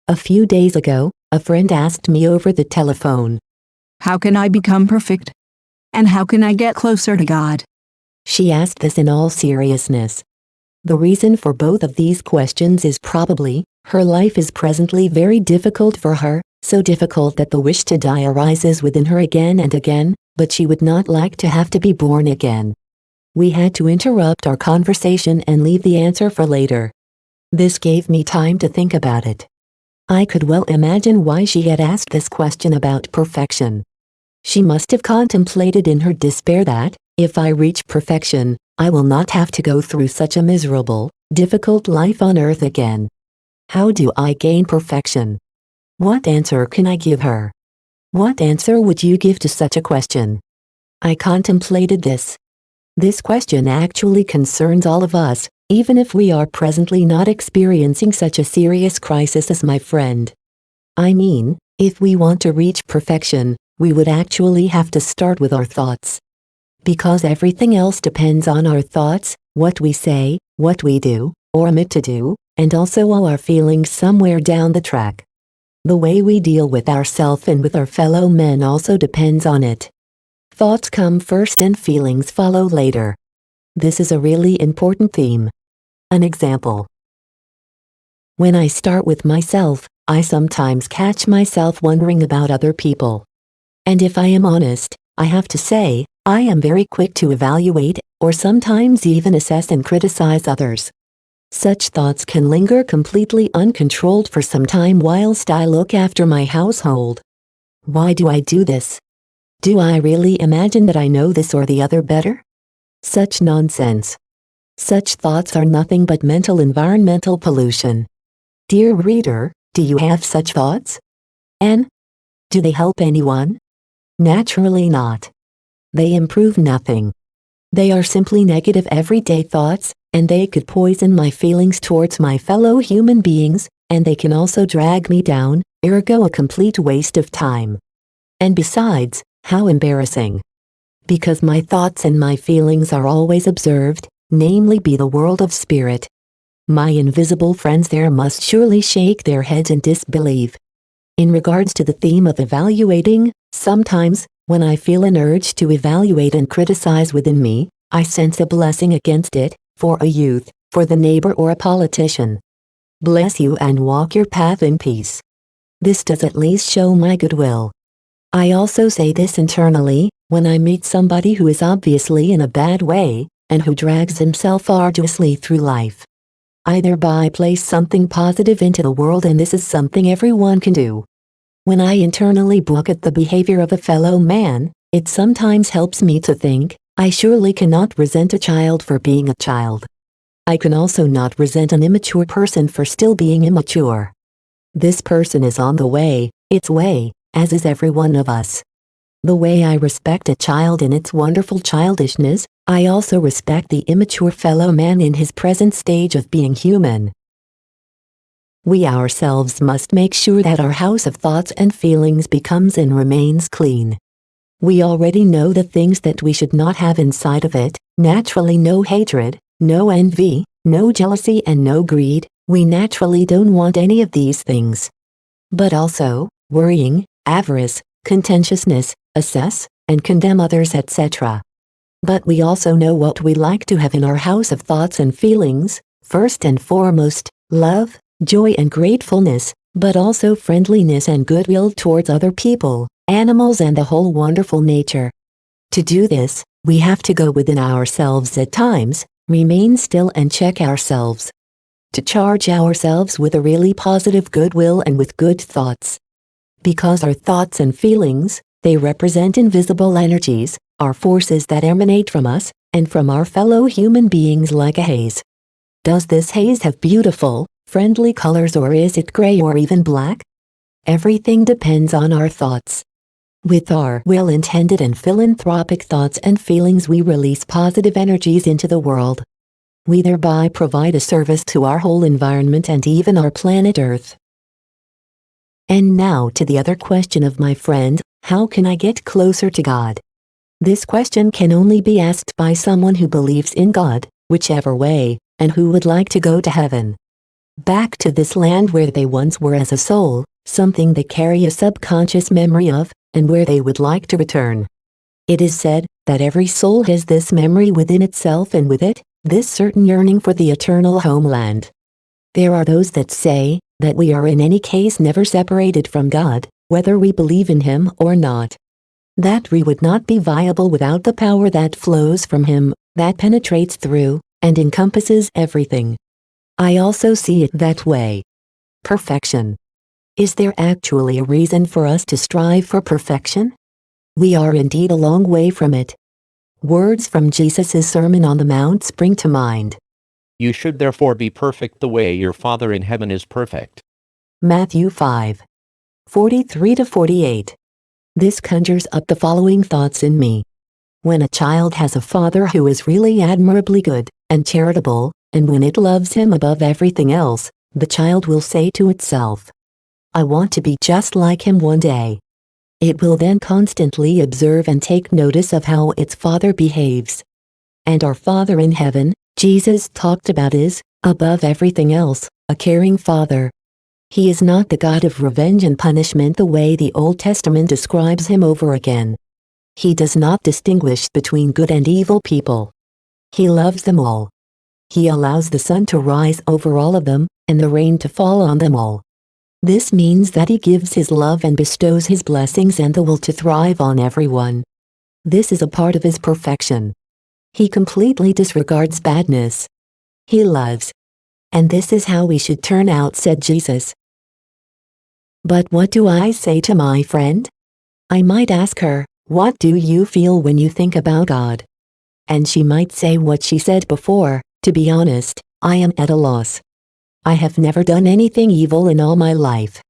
A few days ago, a friend asked me over the telephone, How can I become perfect? And how can I get closer to God? She asked this in all seriousness. The reason for both of these questions is probably Her life is presently very difficult for her, so difficult that the wish to die arises within her again and again, but she would not like to have to be born again. We had to interrupt our conversation and leave the answer for later. This gave me time to think about it. I could well imagine why she had asked this question about perfection. She must have contemplated in her despair that, if I reach perfection, I will not have to go through such a miserable, difficult life on earth again. How do I gain perfection? What answer can I give her? What answer would you give to such a question? I contemplated this. This question actually concerns all of us, even if we are presently not experiencing such a serious crisis as my friend. I mean, if we want to reach perfection, we would actually have to start with our thoughts. Because everything else depends on our thoughts, what we say, what we do, or omit to do, and also all our feelings somewhere down the track. The way we deal with ourselves and with our fellow men also depends on it. Thoughts come first and feelings follow later. This is a really important theme. An example. When I start with myself, I sometimes catch myself wondering about other people. And if I am honest, I have to say, I am very quick to evaluate, or sometimes even assess and criticize others. Such thoughts can linger completely uncontrolled for some time whilst I look after my household. Why do I do this? Do I really imagine that I know this or the other better? Such nonsense. Such thoughts are nothing but mental environmental pollution. Dear reader, do you have such thoughts? And do they help anyone? Naturally not. They improve nothing. They are simply negative everyday thoughts, and they could poison my feelings towards my fellow human beings, and they can also drag me down, ergo a complete waste of time. And besides, how embarrassing. Because my thoughts and my feelings are always observed, namely be the world of spirit. My invisible friends there must surely shake their heads in disbelief. In regards to the theme of evaluating, sometimes, when I feel an urge to evaluate and criticize within me, I sense a blessing against it, for a youth, for the neighbor or a politician. Bless you and walk your path in peace. This does at least show my goodwill. I also say this internally, when I meet somebody who is obviously in a bad way, and who drags himself arduously through life. I thereby place something positive into the world, and this is something everyone can do. When I internally look at the behavior of a fellow man, it sometimes helps me to think, I surely cannot resent a child for being a child. I can also not resent an immature person for still being immature. This person is on the way, its way, as is every one of us. The way I respect a child in its wonderful childishness, I also respect the immature fellow man in his present stage of being human. We ourselves must make sure that our house of thoughts and feelings becomes and remains clean. We already know the things that we should not have inside of it, naturally no hatred, no envy, no jealousy and no greed. We naturally don't want any of these things. But also, worrying, avarice, contentiousness, assess, and condemn others, etc. But we also know what we like to have in our house of thoughts and feelings, first and foremost, love, joy and gratefulness, but also friendliness and goodwill towards other people, animals and the whole wonderful nature. To do this, we have to go within ourselves at times, remain still and check ourselves. To charge ourselves with a really positive goodwill and with good thoughts. Because our thoughts and feelings, they represent invisible energies, are forces that emanate from us, and from our fellow human beings like a haze. Does this haze have beautiful, friendly colors, or is it gray or even black? Everything depends on our thoughts. With our well-intended and philanthropic thoughts and feelings, we release positive energies into the world. We thereby provide a service to our whole environment and even our planet Earth. And now to the other question of my friend, how can I get closer to God? This question can only be asked by someone who believes in God, whichever way, and who would like to go to heaven. Back to this land where they once were as a soul, something they carry a subconscious memory of, and where they would like to return. It is said that every soul has this memory within itself, and with it, this certain yearning for the eternal homeland. There are those that say that we are in any case never separated from God, whether we believe in Him or not. That we would not be viable without the power that flows from Him, that penetrates through and encompasses everything. I also see it that way. Perfection. Is there actually a reason for us to strive for perfection? We are indeed a long way from it. Words from Jesus' Sermon on the Mount spring to mind. You should therefore be perfect the way your Father in heaven is perfect. Matthew 5:43-48. This conjures up the following thoughts in me. When a child has a father who is really admirably good and charitable, and when it loves him above everything else, the child will say to itself, "I want to be just like him one day." It will then constantly observe and take notice of how its father behaves. And our Father in heaven, Jesus talked about, is, above everything else, a caring Father. He is not the God of revenge and punishment the way the Old Testament describes Him over again. He does not distinguish between good and evil people. He loves them all. He allows the sun to rise over all of them, and the rain to fall on them all. This means that He gives His love and bestows His blessings and the will to thrive on everyone. This is a part of His perfection. He completely disregards badness. He loves. And this is how we should turn out, said Jesus. But what do I say to my friend? I might ask her, what do you feel when you think about God? And she might say what she said before, to be honest, I am at a loss. I have never done anything evil in all my life.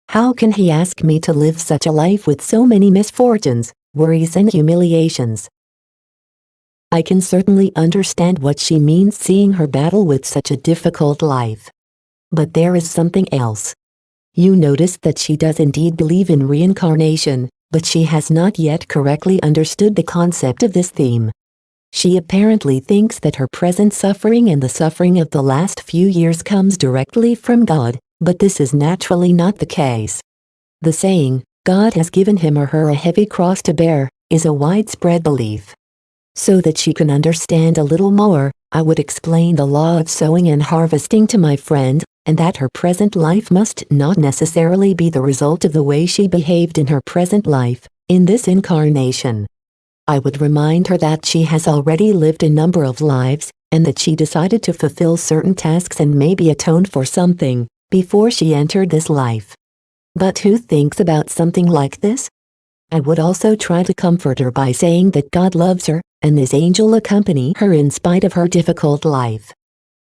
How can He ask me to live such a life with so many misfortunes, worries and humiliations? I can certainly understand what she means, seeing her battle with such a difficult life. But there is something else. You notice that she does indeed believe in reincarnation, but she has not yet correctly understood the concept of this theme. She apparently thinks that her present suffering and the suffering of the last few years comes directly from God, but this is naturally not the case. The saying, God has given him or her a heavy cross to bear, is a widespread belief. So that she can understand a little more, I would explain the law of sowing and harvesting to my friend, and that her present life must not necessarily be the result of the way she behaved in her present life, in this incarnation. I would remind her that she has already lived a number of lives, and that she decided to fulfill certain tasks and maybe atone for something, before she entered this life. But who thinks about something like this? I would also try to comfort her by saying that God loves her, and His angel accompany her in spite of her difficult life.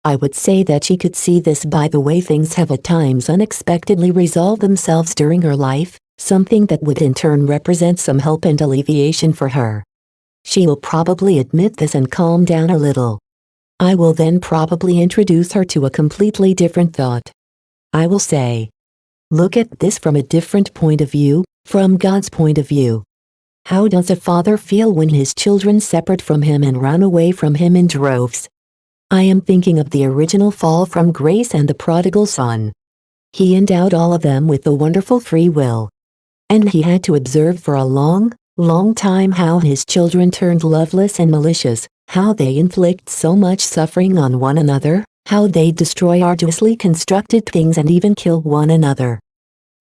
I would say that she could see this by the way things have at times unexpectedly resolved themselves during her life, something that would in turn represent some help and alleviation for her. She will probably admit this and calm down a little. I will then probably introduce her to a completely different thought. I will say, look at this from a different point of view, from God's point of view. How does a father feel when his children separate from him and run away from him in droves? I am thinking of the original fall from grace and the prodigal son. He endowed all of them with the wonderful free will. And he had to observe for a long time how his children turned loveless and malicious, how they inflict so much suffering on one another, how they destroy arduously constructed things and even kill one another.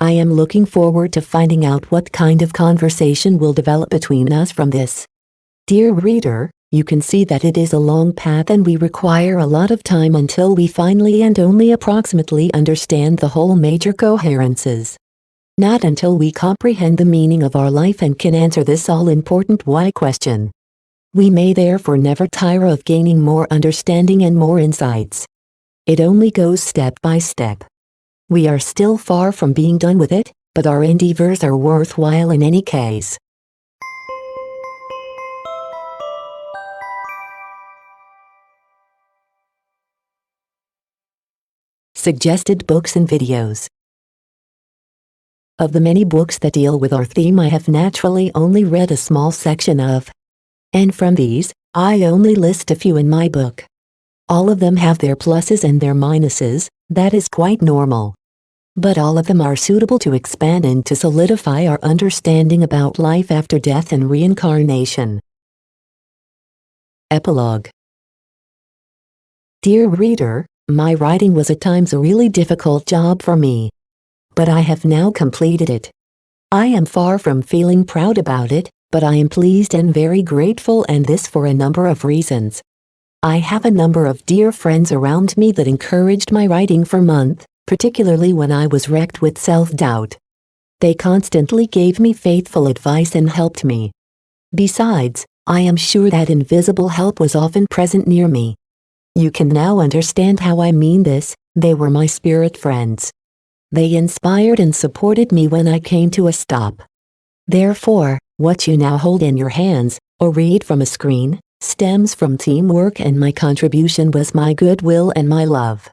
I am looking forward to finding out what kind of conversation will develop between us from this. Dear reader, you can see that it is a long path and we require a lot of time until we finally and only approximately understand the whole major coherences. Not until we comprehend the meaning of our life and can answer this all-important why question. We may therefore never tire of gaining more understanding and more insights. It only goes step by step. We are still far from being done with it, but our endeavors are worthwhile in any case. Suggested books and videos. Of the many books that deal with our theme, I have naturally only read a small section of. And from these, I only list a few in my book. All of them have their pluses and their minuses, that is quite normal. But all of them are suitable to expand and to solidify our understanding about life after death and reincarnation. Epilogue. Dear reader, My writing was at times a really difficult job for me. But I have now completed it. I am far from feeling proud about it, but I am pleased and very grateful, and this for a number of reasons. I have a number of dear friends around me that encouraged my writing for months, particularly when I was wrecked with self-doubt. They constantly gave me faithful advice and helped me. Besides, I am sure that invisible help was often present near me. You can now understand how I mean this. They were my spirit friends. They inspired and supported me when I came to a stop. Therefore, what you now hold in your hands, or read from a screen, stems from teamwork, and my contribution was my goodwill and my love.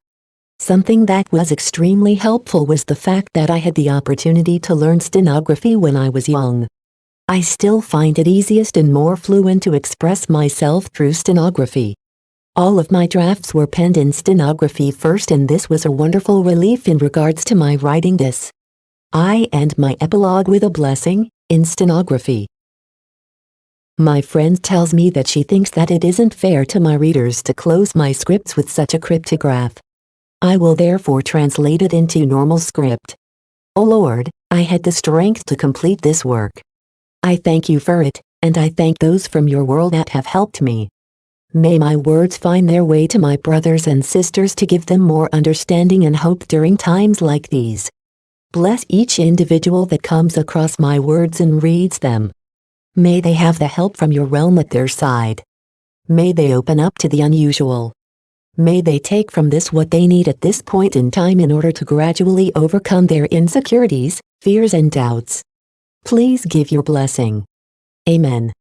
Something that was extremely helpful was the fact that I had the opportunity to learn stenography when I was young. I still find it easiest and more fluent to express myself through stenography. All of my drafts were penned in stenography first, and this was a wonderful relief in regards to my writing this. I end my epilogue with a blessing, in stenography. My friend tells me that she thinks that it isn't fair to my readers to close my scripts with such a cryptograph. I will therefore translate it into normal script. O Lord, I had the strength to complete this work. I thank you for it, and I thank those from your world that have helped me. May my words find their way to my brothers and sisters to give them more understanding and hope during times like these. Bless each individual that comes across my words and reads them. May they have the help from your realm at their side. May they open up to the unusual. May they take from this what they need at this point in time in order to gradually overcome their insecurities, fears, and doubts. Please give your blessing. Amen.